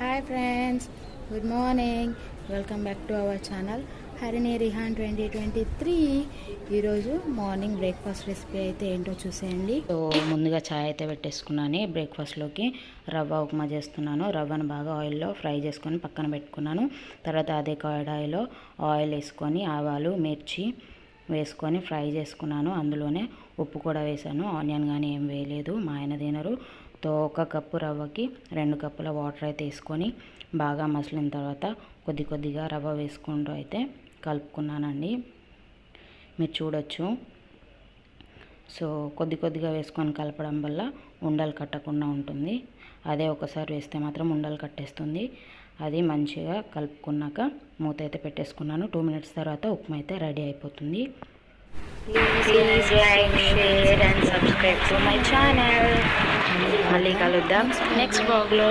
Hi friends, good morning. Welcome back to our channel Harini Rehan 2023. ఈరోజు morning breakfast recipe అయితే ఏంటో చూసేయండి. సో ముందుగా చాయ్ అయితే పెట్టేసుకున్నాను. బ్రేక్ఫాస్ట్లోకి రవ్వ ఉప్మా చేస్తున్నాను. రవ్వను బాగా ఆయిల్లో ఫ్రై చేసుకొని పక్కన పెట్టుకున్నాను. తర్వాత అదే కడాయిలో ఆయిల్ వేసుకొని ఆవాలు మిర్చి వేసుకొని ఫ్రై చేసుకున్నాను. అందులోనే ఉప్పు కూడా వేసాను. ఆనియన్ కానీ ఏం వేయలేదు, మా ఆయన తినరు. తో 1 కప్పు రవ్వకి 2 కప్పుల వాటర్ అయితే వేసుకొని బాగా మసిలిన తర్వాత కొద్దిగా రవ్వ వేసుకుంటూ అయితే కలుపుకున్నానండి. మీరు చూడొచ్చు. సో కొద్దిగా వేసుకొని కలపడం వల్ల ఉండలు కట్టకుండా ఉంటుంది. అదే ఒకసారి వేస్తే మాత్రం ఉండలు కట్టేస్తుంది. అది మంచిగా కలుపుకున్నాక మూత అయితే పెట్టేసుకున్నాను. 2 మినిట్స్ తర్వాత ఉప్మా అయితే రెడీ అయిపోతుంది. Please like, share and subscribe to my channel. మళ్ళీ కలుద్దాం నెక్స్ట్ వ్లాగ్లో.